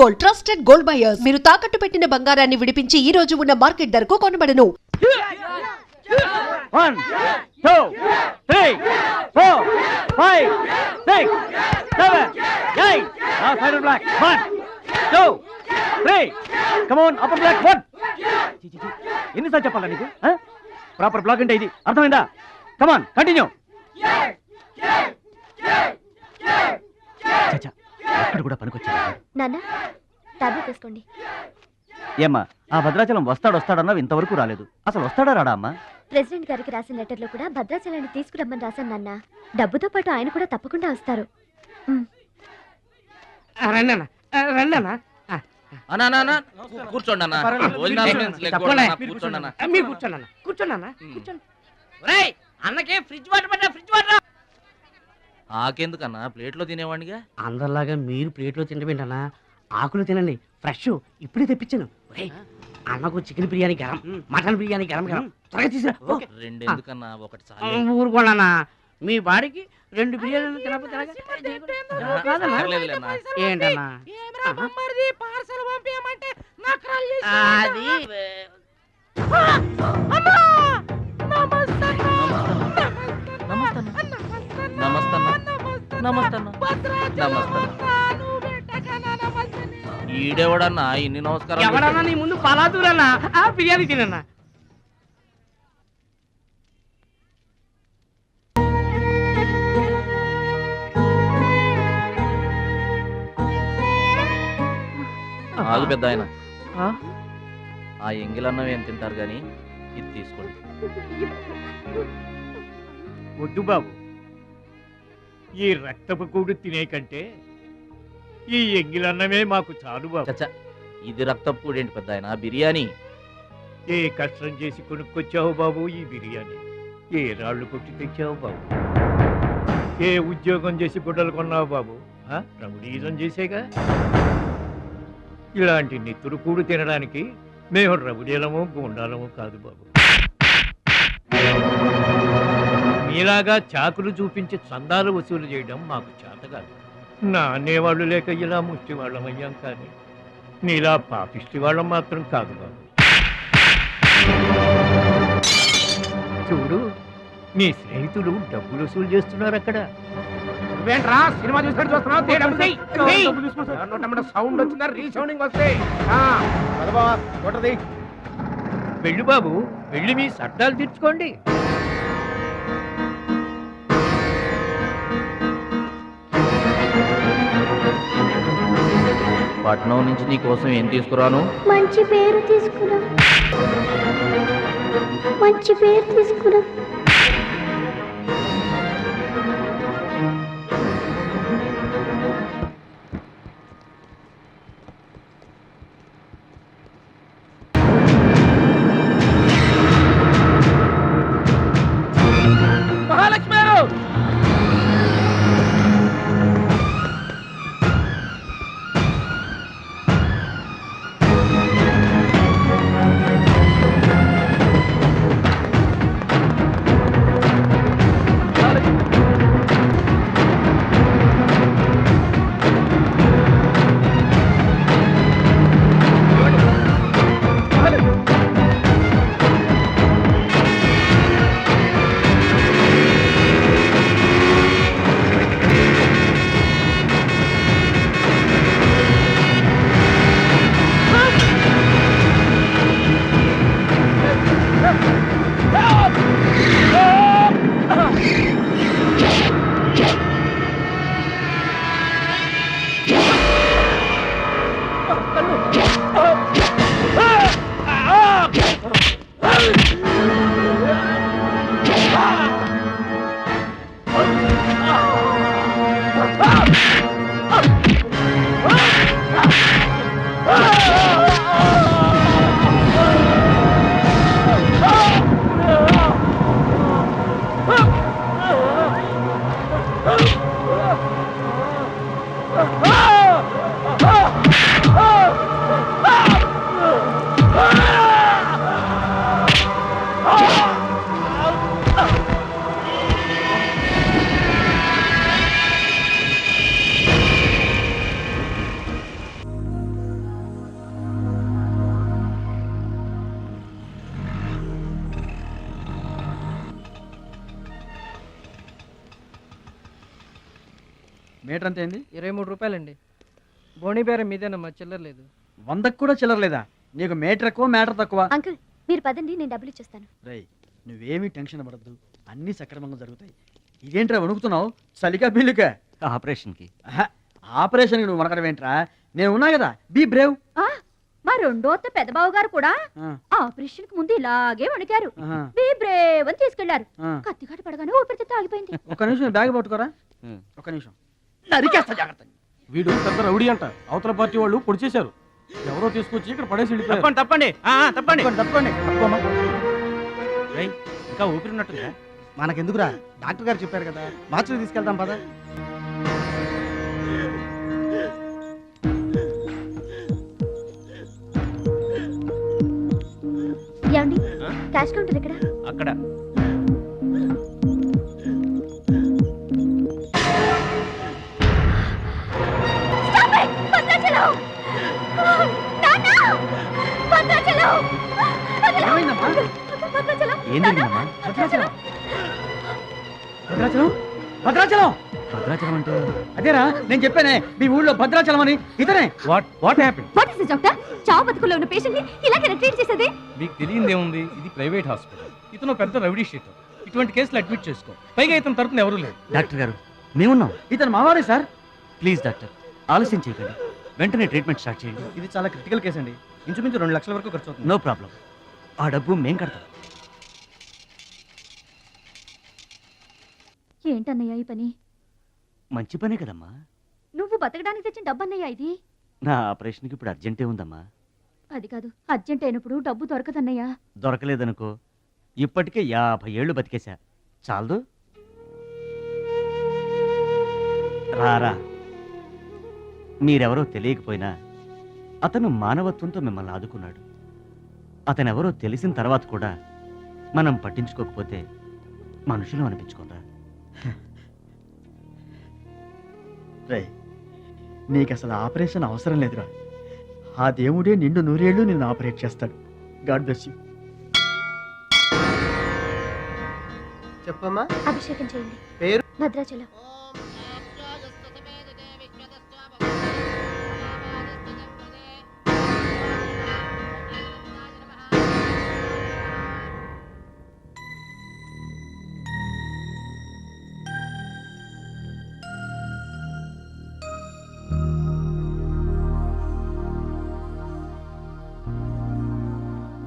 Gold, trusted gold buyers. మీరు తాకట్టు పెట్టిన బంగారాన్ని విడిపించి ఈ రోజు ఉన్న మార్కెట్ ధరకు కొనబడను. 1 2 3 4 5 6 7 8 now final black 1 2 3 come on upper black 1 ఎన్నిసార్లు చెప్పాలా నీకు ప్రాపర్ బ్లాక్ అంటే ఇది అర్థమైందా come on continue చచ్చా అక్కడ కూడా పనికొచ్చా నాన్న టాబ్లెట్ వేసుకోండి. ఏమ్మా ఆ భద్రాచలం వస్తాడన్నావు ఇంతవరకు రాలేదు. అసలు వస్తాడా రాడా అమ్మా? ప్రెసిడెంట్ గారికి రాసిన లెటర్లో కూడా భద్రాచలాన్ని తీసుకురమ్మని రాశాను నాన్న. డబ్బుతో పాటు ఆయన కూడా తప్పకుండా వస్తారు. అన్నకే ఫ్రిడ్జ్ వాటర్ ఆకెందుకన్నా ప్లేట్లో తినేవాడిగా. అందరిలాగా మీరు ప్లేట్లో తినబెంటన్నా, ఆకులు తినండి, ఫ్రెష్ ఇప్పుడే తెప్పించాను. అన్నకు చికెన్ బిర్యానీ గరం, మటన్ బిర్యానీ గరం గరం, త్వరగా తీసుకురా. రెండు ఎందుకన్నా, ఒకటి చాలు. ఊరుకోండి, మీ బాడీకి 2 బిర్యానీలు తినకపోతే ఏంటన్నా ఈడెవడన్నా ఇన్ని నమస్కారం? ఎవడన్నా నీ ముందు పలాదూరన్నా బిర్యానీ తినన్నా. ఆగు పెద్ద ఆయన, ఆ ఎంగిలన్నం ఏం తింటారు గాని ఇది తీసుకోండి. వద్దు బాబు, ఈ రక్తపు కూడు తినే కంటే ఈ ఎంగిలన్నమే మాకు చాలు బాబు. చచ్చా, ఇది రక్తపు కూడేంటి పెద్ద ఆయన, బిర్యానీ. ఏ కష్టం చేసి కొనుక్కొచ్చావు బాబు ఈ బిర్యానీ? ఏ రాళ్ళు కొట్టి తెచ్చావు బాబు? ఏ ఉద్యోగం చేసి గుడ్డలు కొన్నావు బాబు? రౌడీజం చేసేగా. ఇలాంటి నెత్తురు కూడు తినడానికి మేము రౌడీలము గుండాలము కాదు బాబు. మీలాగా చాకులు చూపించి చందాలు వసూలు చేయడం మాకు చేత కాదు. నా అనేవాళ్ళు లేక ఇలా ముష్టి వాళ్ళం అయ్యాం, కానీ నీలా పాపిష్టి వాళ్ళం మాత్రం కాదు బాబు. చూడు, నీ స్నేహితులు డబ్బులు వసూలు చేస్తున్నారు అక్కడ. సినిమా సౌండ్ వచ్చిందా? రీసౌండింగ్ వస్తే వెళ్ళు బాబు, వెళ్ళి మీ సట్టాలు తీర్చుకోండి. పట్నం నుంచి నీ కోసం ఏం తీసుకురాను? మంచి పేరు తీసుకురా, మంచి పేరు తీసుకురా. మహాలక్ష్మి మీటర్ అంత ఏంది? 23 రూపాయలండి. బోణి బేరం మీదేనమ్మా, చిల్లర లేదు. 100కు కూడా చిల్లర లేదా? నీకు మీటర్ ఎక్కువ మ్యాటర్ తక్కువ. అంకుల్ మీరు పదండి, నేను డబ్బులు ఇచ్చేస్తాను. రేయ్ నువ్వేమీ టెన్షన్ పడద్దు, అన్నీ సక్రమంగా జరుగుతాయి. ఇదేంట్రా వణుకుతున్నావు? చలికా బిల్లుకా? ఆపరేషన్కి. ఆపరేషన్కి నువ్వు వణకడం ఏంట్రా? నేను ఉన్నా కదా, బీ బ్రేవ్. మా రెండో అత్త పెద్దబావు గారు కూడా ఆపరేషన్ కి ముందు ఇలాగే వణికారు. బ్రేవ్ అని తీసుకెళ్లారు. కత్తికాట పడగానే ఊపిరితిత్తు ఆగిపోయింది. ఒక్క నిమిషం బ్యాగ్ పట్టుకోరా. ఒక్క నిమిషం నరికేస్తా జాగ్రత్త. వీడు పెద్ద రౌడీ అంట, అవతల పార్టీ వాళ్ళు పొడి చేశారు. ఎవరో తీసుకొచ్చి ఇక్కడ పడేసి వెళ్ళిపోయారు. తప్పండి తప్పండి తప్పండి. ఇంకా ఊపిరి ఉన్నట్టుందా? మనకెందుకురా, డాక్టర్ గారు చెప్పారు కదా, మార్చి తీసుకెళ్దాం పద. ఏమండి క్యాష్ కౌంటర్ ఎక్కడ? అక్కడ. ఏం జరిగిందమ్మా? భద్రాచలం. భద్రాచలం భద్రాచలం భద్రాచలం అంటే అదేరా నేను చెప్పానే, మీ ఊళ్ళో భద్రాచలం అని. ఇతనే. What happen? What is this doctor? చావు బతుకుల్లో ఉన్న పేషెంట్ ని ఇలాగే ట్రీట్ చేసేది? మీకు తెలియదేముంది, ఇది ప్రైవేట్ హాస్పిటల్. ఇతను పెద్ద రౌడీ షీటర్. ఇటువంటి కేసులు అడ్మిట్ చేసుకో. పైగా ఇతను తరపున ఎవరు లేరు. డాక్టర్ గారు మేమున్నాం. ఇతను మావాడే సార్. ప్లీజ్ డాక్టర్ ఆలస్యం చేయకండి, వెంటనే ట్రీట్మెంట్ స్టార్ట్ చేయండి. ఇది చాలా క్రిటికల్ కేసు అండి. ఇంచుమించు 2 లక్షల వరకు ఖర్చు అవుతుంది. నో ప్రాబ్లం, ఆ డబ్బు మేం కడతాం. ఏంటన్నయ్య ఈ పని? మంచి పనే కదమ్మా. నువ్వు బతకడానికి తెచ్చిన డబ్బు అన్నయ్య ఇది. నా ఆపరేషన్కి ఇప్పుడు అర్జెంటే ఉందమ్మా. అది కాదు, అర్జెంట్ అయినప్పుడు డబ్బు దొరకదన్నయ్యా. దొరకలేదనుకో, ఇప్పటికే 50 ఏళ్ళు బతికేశా, చాలదు. రారా, మీరెవరో తెలియకపోయినా అతను మానవత్వంతో మిమ్మల్ని ఆదుకున్నాడు. అతనెవరో తెలిసిన తర్వాత కూడా మనం పట్టించుకోకపోతే మనుషులు అనిపించుకోరా. రేయ్ నీకు అసలు ఆపరేషన్ అవసరం లేదురా. ఆ దేవుడే నిండు 100 ఏళ్ళు నిన్ను ఆపరేట్ చేస్తాడు. God bless you. చెప్పమ్మా. అభిషేకం చేయండి. పేరు? భద్రాచలం.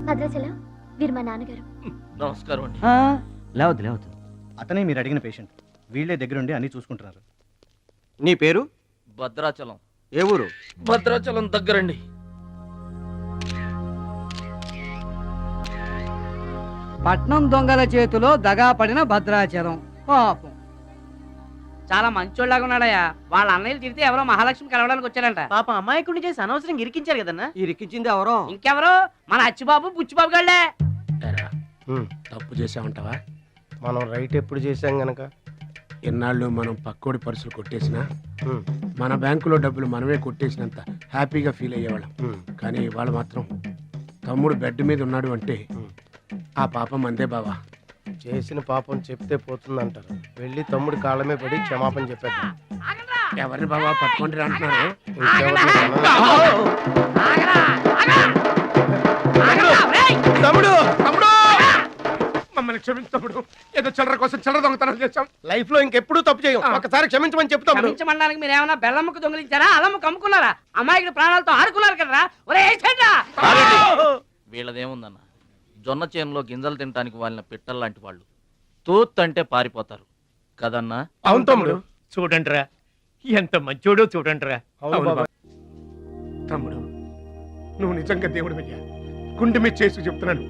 భద్రాచలం వీరు మా నాన్నగారు. నమస్కారం అండి. లేవద్దు లేవద్దు. అతనే మీరు అడిగిన పేషెంట్. వీళ్ళే దగ్గరుండి అన్ని చూసుకుంటున్నారు. నీ పేరు? భద్రాచలం. ఏ ఊరు? భద్రాచలం దగ్గరండి. పట్నం దొంగల చేతిలో దగా పడిన భద్రాచలం పాపం. చాలా మంచోళ్ళగా ఉన్నాడయ్యా. వాళ్ళ అన్నయ్యలు తిరిగితే ఎవరో మహాలక్ష్మి కలవడానికి వచ్చారంట. పాప అమాయకుడిని చేసి అనవసరంగా ఇరికించారు కదన్నా. ఇరికించింది ఎవరో? ఇంకెవరు? మన అచ్చిబాబు బుచ్చిబాబు గళ్ళే. తప్పు చేసామంటావా? మనం రైట్ ఎప్పుడు చేసాం గనక. ఎన్నాళ్ళు మనం పక్కోడి పర్సులు కొట్టేసినా మన బ్యాంకులో డబ్బులు మనమే కొట్టేసినంత హ్యాపీగా ఫీల్ అయ్యేవాళ్ళం. కానీ వాళ్ళు మాత్రం తమ్ముడు బెడ్ మీద ఉన్నాడు అంటే ఆ పాపం అందే బావా. చేసిన పాపం చెప్తే పోతుందంటారు. వెళ్ళి తమ్ముడి కాళ్ళమే పడి క్షమాపణ చెప్పాడు. ఎవరిని బావా పట్టుకుంటారు అంటున్నారు? తమ్ముడు తమ్ముడు మమ్మల్ని క్షమించు తమ్ముడు. ఏదో చిల్లర కోసం చిల్లర దొంగతనం చేశాం. లైఫ్ లో ఇంకెప్పుడు తప్పు చేయం. ఒకసారి క్షమించమని చెప్తాం. క్షమించమనడానికి మీరు ఏమైనా బెల్లమ్మకు దొంగిలించారా, అల్లమ్మకు అమ్ముకున్నారా? అమ్మాయికి ప్రాణాలతో ఆడుకున్నారు కదరా. ఒరే వీళ్ళదేముందన్న, జొన్న చేనులో గింజలు తినడానికి వాళ్ళ పిట్టల్లాంటి వాళ్ళు. తూత్ అంటే పారిపోతారు కదన్నా. అవును తమ్ముడు. చూడండిరా ఎంత మంచోడో చూడండిరా. తమ్ముడు నువ్వు నిజంగా దేవుడు అయ్యా. గుండె మీద చేసి చెప్తున్నాను,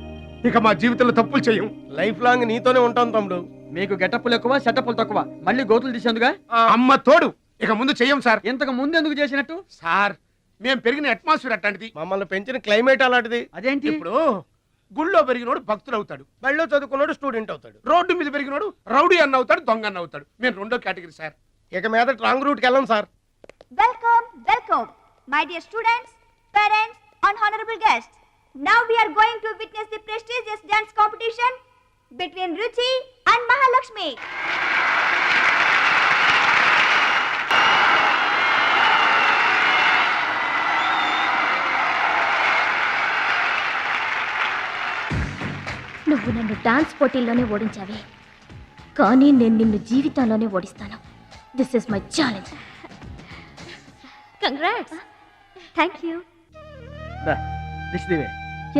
ఇక మా జీవితంలో తప్పులు చేయం. లైఫ్ లాంగ్ నీతోనే ఉంటాం తమ్ముడు. మీకు గెటప్పులు ఎక్కువ, సెటప్పులు తక్కువ. మళ్ళీ గోతులు తీసేందుగా? అమ్మ తోడు, ఇక ముందు చెయ్యం సార్. ఇంతకు ముందు ఎందుకు చేసినట్టు? సార్ మేము పెరిగిన అట్మాస్ఫియర్ అట్లాంటిది. మమ్మల్ని పెంచిన క్లైమేట్ అలాంటిది. అదేంటి? ఇప్పుడు గుళ్ళో పెరిగినోడు భక్తుడు అవుతాడు, బళ్ళో చదువుకున్నాడు స్టూడెంట్ అవుతాడు, రోడ్డు మీద పెరిగినోడు రౌడీ అన్న అవుతాడు, దొంగ అన్న అవుతాడు. మేము రెండో కేటగిరీ సార్. ఇక మీద రాంగ్ రూట్కి వెళ్ళం sir. Welcome, welcome, my dear students, parents, and honorable guests. Now we are going to witness the prestigious dance competition between Ruchi and Mahalakshmi. నువ్వు నన్ను డాన్స్ పోటీల్లోనే ఓడించావే, కానీ నేను నిన్ను జీవితంలోనే ఓడిస్తాను. This is my challenge. Congrats. Thank you. దిష్టివే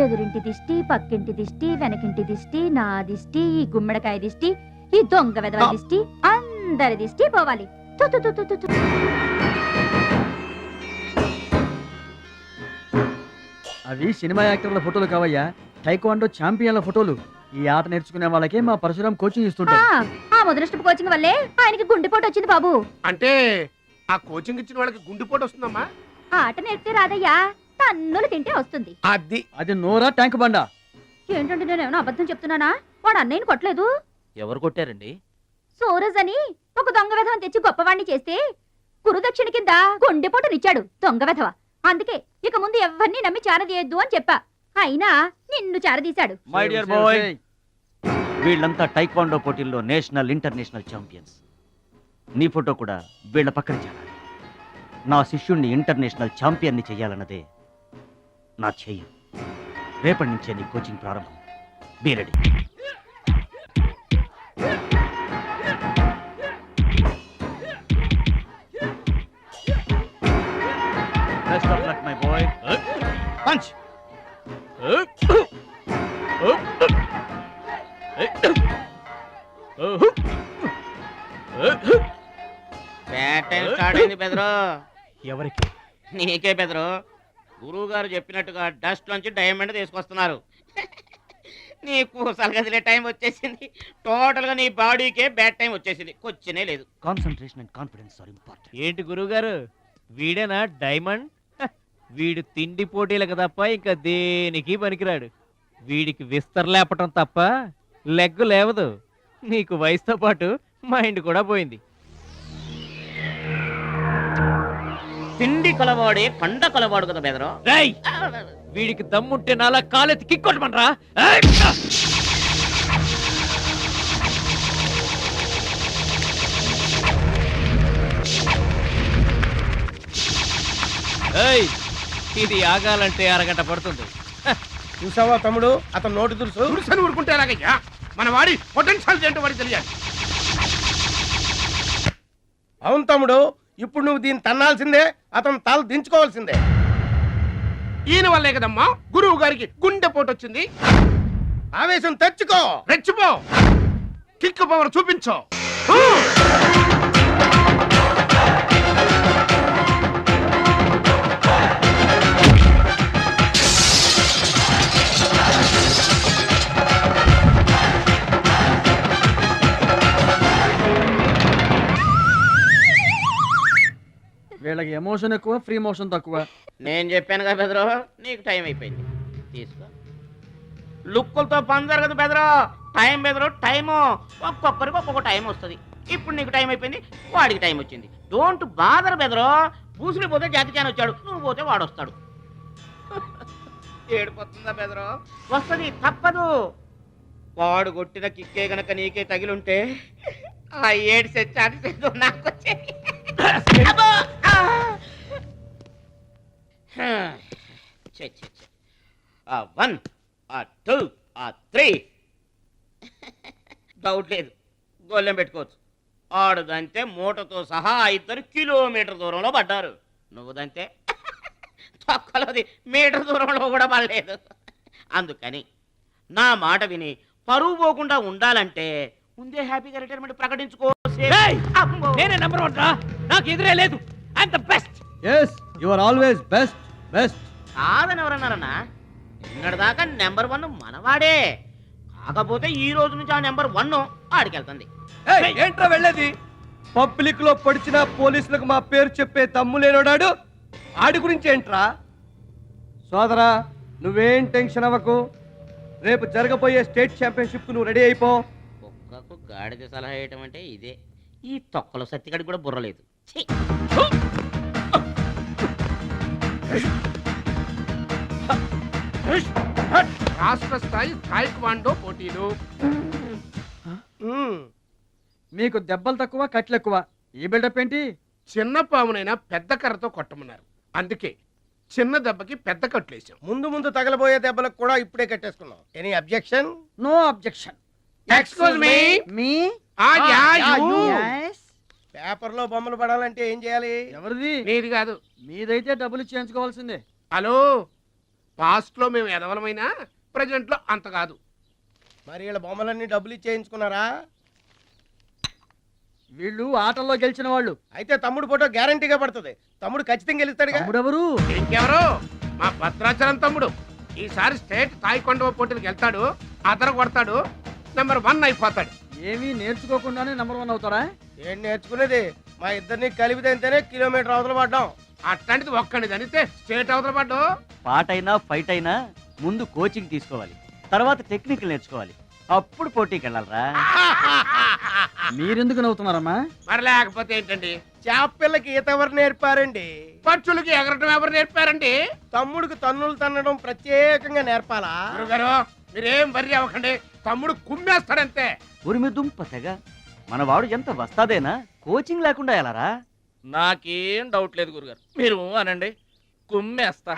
ఎదురింటి దిష్టి, పక్కింటి దిష్టి, వెనకింటి దిష్టి, నా దిష్టి, ఈ గుమ్మడికాయ దిష్టి, ఈ దొంగ వెధవ దిష్టి, అందరి దిష్టి పోవాలి. తు, తు, తు, తు, తు, తు. అవి సినిమా యాక్టర్ల ఫోటోలు కావయ్యా, టైక్వాండో ఛాంపియన్ల ఫోటోలు. ఈ ఆట నేర్చుకునే వాళ్ళకే మా పరశురాం కోచింగ్ ఇస్తుంటారు. ఆ మొదలస్టప్ కోచింగ్ వల్లే ఆయనకి గుండెపోటు వచ్చింది బాబు. అంటే ఆ కోచింగ్ ఇచ్చిన వాళ్ళకి గుండెపోటు వస్తుందమ్మా? ఆట నేర్పితే రాదయ్యా, తన్నులు తింటే వస్తుంది. అది నోరా ట్యాంక్ బండా? ఏంటంటే నేను ఏమైనా అబద్ధం చెప్తున్నానా? వాడు అన్నయ్యని కొట్టలేదు. ఎవరు కొట్టారండి? సూరజ్ అని ఒక దొంగ వెధవని తెచ్చి గొప్పవాణ్ణి చేస్తే గురుదక్షిణ కింద గుండెపోటునిచ్చాడు దొంగ వెధవ. అందుకే ఇక ముందు ఎవరిని నమ్మి చారదీయొద్దు అని చెప్పా. అయినా నిన్ను చారదీశాడు. మై డియర్ బాయ్, వీళ్ళంతా టైక్వాండో పోటీల్లో నేషనల్ ఇంటర్నేషనల్ ఛాంపియన్స్. నీ ఫోటో కూడా వీళ్ళ పక్కన చేరాలి. నా శిష్యుణ్ణి ఇంటర్నేషనల్ ఛాంపియన్ని చెయ్యాలన్నదే నా ధ్యేయం. రేపటి నుంచే నీ కోచింగ్ ప్రారంభం. Be ready. Best of luck my boy. Punch. Bad time start అయింది బెదరు. ఎవరికి? నీకే బెదరు. గురువు గారు చెప్పినట్టుగా డస్ట్ నుంచి డైమండ్ తీసుకొస్తున్నారు. నీకు సలగదిలే టైం వచ్చేసింది. టోటల్ గా నీ బాడీకే బ్యాడ్ టైం వచ్చేసింది. కొచ్చినే లేదు. Concentration and confidence are important. ఏంటి గురువుగారు, వీడేనా డైమండ్? వీడు తిండి పోటీలకు తప్ప ఇంకా దేనికి పనికిరాడు. వీడికి విస్తర లేపటం తప్ప లెగ్గు లేవదు. నీకు వయసుతో పాటు మైండ్ కూడా పోయింది. తిండి కలవాడే కండ కలవాడు కదా బెదరు. రేయ్, వీడికి దమ్ముంటే నాలా కాలెత్తి కిక్కొట్టమనరా? ఏయ్, ఇది ఆగాలంటే అరగంట పడుతుంది. చూసావా తమ్ముడు, అతను నోటి దురుసని ఊరుకుంటే ఎలాగయ్యా? మన వాడి పొటెన్షియల్ ఏంటో వాడికి తెలియాలి. అవును తమ్ముడు, ఇప్పుడు నువ్వు దీన్ని తన్నాల్సిందే, అతను తల దించుకోవాల్సిందే. ఈయన వల్లే కదమ్మా గురువు గారికి గుండెపోటు వచ్చింది. ఆవేశం తెచ్చుకో, రెచ్చిపో, కిక్ పవర్ చూపించో. వీళ్ళకి ఎమోషన్ ఎక్కువ, ఫ్రీ మోషన్ తక్కువ. నేను చెప్పాను కదా బెదరు, నీకు టైం అయిపోయింది. తీసుకో. లుక్కులతో పని జరగదు బెదరు. టైం బెదరు, టైము. ఒక్కొక్కరికి ఒక్కొక్క టైం వస్తుంది. ఇప్పుడు నీకు టైం అయిపోయింది, వాడికి టైం వచ్చింది. డోంట్ బాదర్ బెదరు. పూసులు పోతే జాతికాని వచ్చాడు, నువ్వు పోతే వాడు వస్తాడు. ఏడిపోతుందా బెదరు? వస్తుంది, తప్పదు. వాడు కొట్టిన కిక్కే గనక నీకే తగిలుంటే ఆ ఏడు సెట్ నాకు వచ్చేది. One, two, three. డౌట్ లేదు, గొల్లెం పెట్టుకోవచ్చు. ఆడుదంతే మూటతో సహా 2 కిలోమీటర్ దూరంలో పడ్డారు. నువ్వుదంతే తొక్కలోది మీటర్ దూరంలో కూడా పడలేదు. అందుకని నా మాట విని పరువు పోకుండా ఉండాలంటే ముందే హ్యాపీగా రిటైర్మెంట్ ప్రకటించుకో. నేనే నెంబర్ 1 రా, నాకు ఎదురే లేదు. I'm the best. yes you are always best. కాదని ఎవరన్నారన్నా? నిన్నటిదాకా నెంబర్ 1 మనవాడే. కాకపోతే ఈ రోజు నుంచి ఆ నెంబర్ 1 ఆడికెళ్తుంది. ఏంట్రా వెళ్ళేది? పబ్లిక్ లో పడిచిన పోలీసులకు మా పేరు చెప్పే తమ్ము లేనోడాడు. ఆడి గురించి ఏంట్రా? సోదరా, నువ్వేం టెన్షన్ అవ్వకు. రేపు జరగబోయే స్టేట్ ఛాంపియన్షిప్ నువ్వు రెడీ అయిపో. కుక్కకు గాడిద సలహా వేయటం అంటే ఇదే. ఈ తొక్కలో సత్తిగడికి కూడా బుర్రలేదు. రాష్ట్ర స్థాయి టైక్వాండో పోటీలు. మీకు దెబ్బలు తక్కువ, కట్లు ఎక్కువ. ఈ బిల్డప్ ఏంటి? చిన్న పామునైనా పెద్ద కర్రతో కొట్టమన్నారు. అందుకే చిన్న దెబ్బకి పెద్ద కట్లేసాం. ముందు ముందు తగలబోయే దెబ్బలకు కూడా ఇప్పుడే కట్టేసుకున్నాం. Any objection? No objection. Excuse me. మీ పేపర్ లో బొమ్మలు పడాలంటే ఏం చేయాలి? ఎవరిది? నీది కాదు. మీదైతే డబ్బులు చేయించుకోవాల్సిందే. హలో, పాస్ట్ లో మేము ఎదవలమైనా ప్రజెంట్ లో అంత కాదు. మరి వీళ్ళ బొమ్మలన్నీ డబ్బులు ఇచ్చేయించుకున్నారా? వీళ్ళు ఆటల్లో గెలిచిన వాళ్ళు. అయితే తమ్ముడు ఫోటో గ్యారంటీగా పడుతుంది. తమ్ముడు ఖచ్చితంగా గెలుస్తాడుగా. తమ్ముడెవరు? ఇంకెవరు? మా భద్రాచలం తమ్ముడు. ఈసారి స్టేట్ తాయికొండ పోటీలకు వెళ్తాడు, అదర కొడతాడు, నెంబర్ 1 అయిపోతాడు. ఏమీ నేర్చుకోకుండానే నెంబర్ 1 అవుతారా? ఏం నేర్చుకునేది? మా ఇద్దరిని కలిపితేనే కిలోమీటర్ అవతల పడ్డాం. అట్లాంటిది ఒక్కడిది అనితే స్టేట్ అవతల పడ్డు. పాట అయినా ఫైట్ అయినా ముందు కోచింగ్ తీసుకోవాలి, తర్వాత టెక్నిక్ నేర్చుకోవాలి, అప్పుడు పోటీకి వెళ్ళాలరా. మీరెందుకు నవ్వుతున్నారమ్మా? మరి లేకపోతే ఏంటండి? చేప పిల్లకి ఈత ఎవరు నేర్పారండి? పక్షులకి ఎగరటం ఎవరు నేర్పారండి? తమ్ముడికి తన్నులు తన్నడం ప్రత్యేకంగా నేర్పాలా? గురుగారు మీరేం వర్రీ అవ్వకండి, తమ్ముడు కుమ్మేస్తాడంతే. ఉరిమి దుంప తెగ మనవాడు ఎంత వస్తాదేనా, కోచింగ్ లేకుండా ఎలారా? నాకేం డౌట్ లేదు గురుగారు, మీరు అనండి, కుమ్మేస్తా.